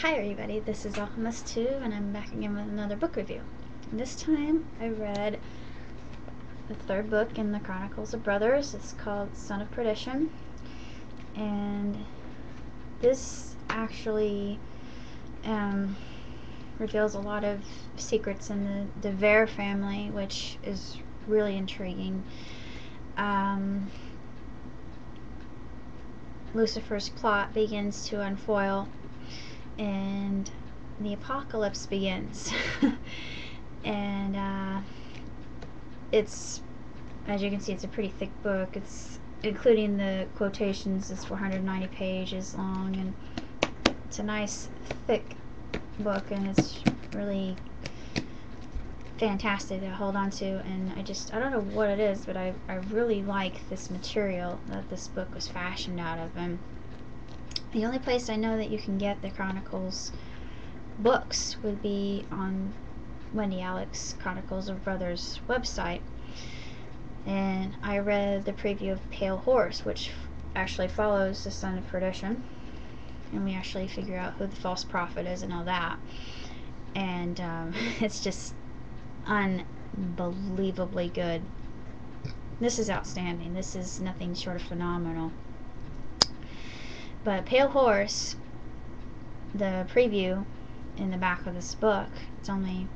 Hi everybody, this is Alchemist2 and I'm back again with another book review. And this time I read the third book in the Chronicles of Brothers. It's called Son of Perdition. And this actually reveals a lot of secrets in the DeVere family, which is really intriguing. Lucifer's plot begins to unfoil and the apocalypse begins. And it's, as you can see, it's a pretty thick book. It's, including the quotations, is 490 pages long, and it's a nice thick book, and it's really fantastic to hold on to. And I don't know what it is, but I really like this material that this book was fashioned out of. And the only place I know that you can get the Chronicles books would be on Wendy Alec's Chronicles of Brothers website. And I read the preview of Pale Horse, which actually follows the Son of Perdition, and we actually figure out who the false prophet is and all that. And it's just unbelievably good. This is outstanding. This is nothing short of phenomenal. But Pale Horse, the preview in the back of this book, it's only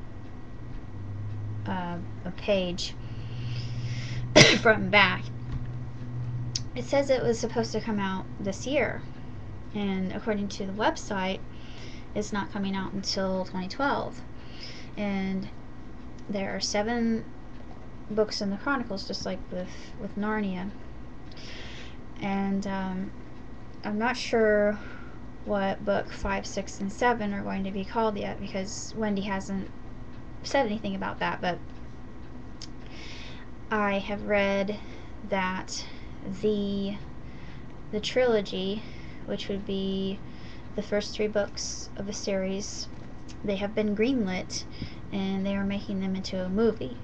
a page front and back. It says it was supposed to come out this year, and according to the website, it's not coming out until 2012. And there are 7 books in the Chronicles, just like with Narnia. And I'm not sure what book 5, 6, and 7 are going to be called yet, because Wendy hasn't said anything about that. But I have read that the trilogy, which would be the first 3 books of a series, they have been greenlit, and they are making them into a movie.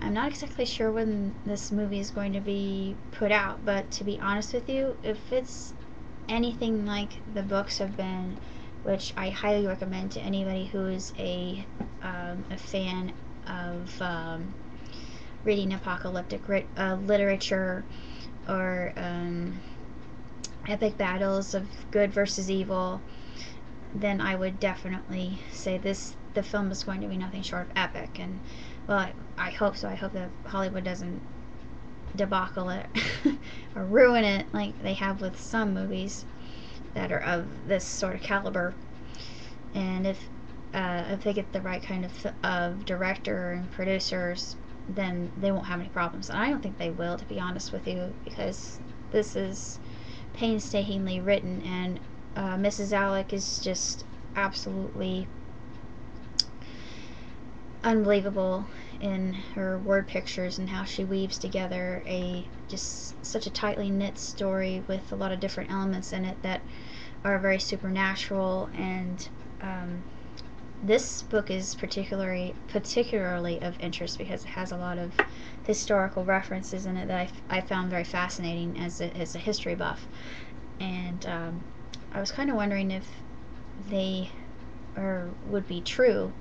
I'm not exactly sure when this movie is going to be put out, but to be honest with you, if it's anything like the books have been, which I highly recommend to anybody who is a fan of reading apocalyptic literature, or epic battles of good versus evil, then I would definitely say the film is going to be nothing short of epic. And well, I hope so. I hope that Hollywood doesn't debacle it or ruin it like they have with some movies that are of this sort of caliber. And if they get the right kind of director and producers, then they won't have any problems. And I don't think they will, to be honest with you, because this is painstakingly written, and Mrs. Alec is just absolutely unbelievable in her word pictures and how she weaves together just such a tightly knit story with a lot of different elements in it that are very supernatural. And this book is particularly of interest because it has a lot of historical references in it that I found very fascinating as a history buff. And I was kind of wondering if they would be true.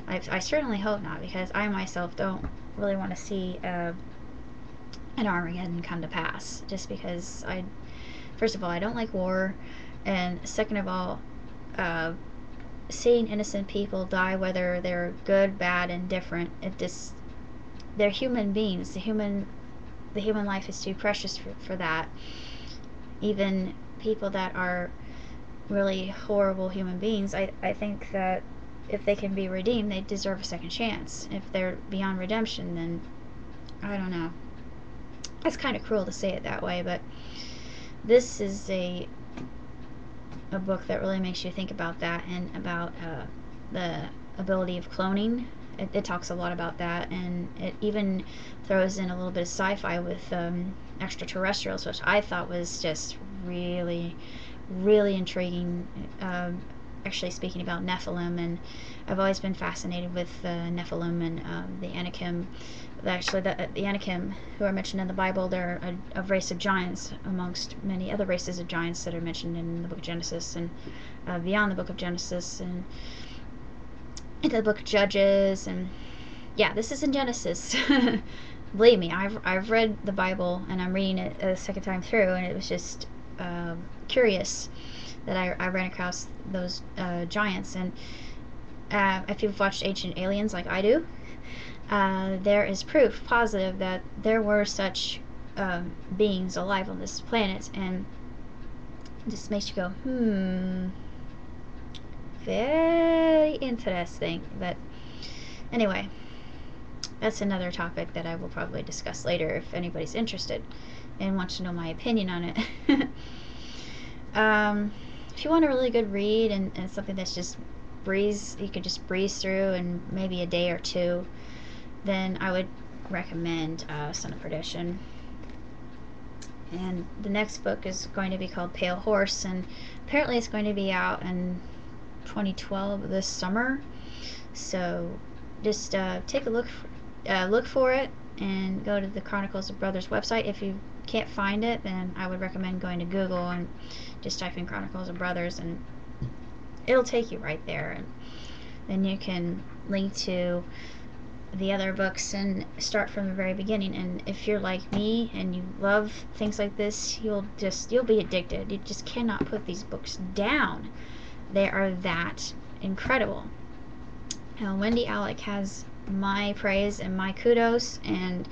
I certainly hope not, because I myself don't really want to see an Armageddon come to pass, just because first of all, I don't like war, and second of all, seeing innocent people die, whether they're good, bad, indifferent, they're human beings. The human life is too precious for that. Even people that are really horrible human beings, I think that if they can be redeemed, they deserve a second chance. If they're beyond redemption, then I don't know. It's kind of cruel to say it that way, but this is a book that really makes you think about that, and about the ability of cloning. It talks a lot about that, and it even throws in a little bit of sci-fi with extraterrestrials, which I thought was just really, really intriguing. Actually, speaking about Nephilim, and I've always been fascinated with Nephilim and the Anakim actually the Anakim who are mentioned in the Bible, they're a race of giants amongst many other races of giants that are mentioned in the book of Genesis and beyond the book of Genesis and into the book of Judges. And yeah, this is in Genesis. Believe me, I've read the Bible and I'm reading it a second time through, and it was just curious that I ran across those giants. And if you've watched Ancient Aliens like I do, there is proof positive that there were such beings alive on this planet, and it just makes you go, very interesting. But anyway, that's another topic that I will probably discuss later if anybody's interested and wants to know my opinion on it. If you want a really good read and something that's just you could just breeze through in maybe a day or two, then I would recommend Son of Perdition. And the next book is going to be called Pale Horse, and apparently it's going to be out in 2012 this summer. So just take a look for it and go to the Chronicles of Brothers website. If you can't find it, then I would recommend going to Google and just type in Chronicles of Brothers, and it'll take you right there, and then you can link to the other books and start from the very beginning. And if you're like me and you love things like this, you'll be addicted. You just cannot put these books down. They are that incredible. Wendy Alec has my praise and my kudos, and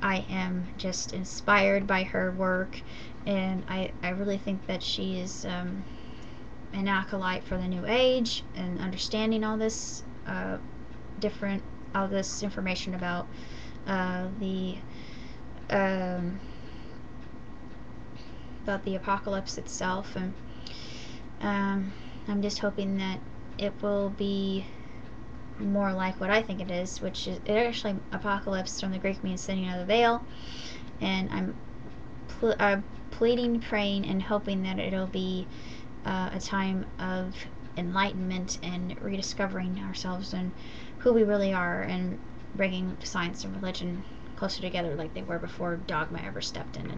I am just inspired by her work, and I really think that she is an acolyte for the new age and understanding all this all this information about the apocalypse itself. And I'm just hoping that it will be more like what I think it is, which is it actually apocalypse from the Greek means thinning of the veil, and I'm pleading, praying, and hoping that it'll be a time of enlightenment and rediscovering ourselves and who we really are, and bringing science and religion closer together like they were before dogma ever stepped in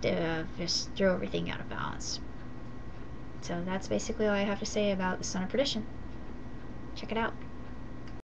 and just threw everything out of balance. So that's basically all I have to say about the Son of Perdition. Check it out.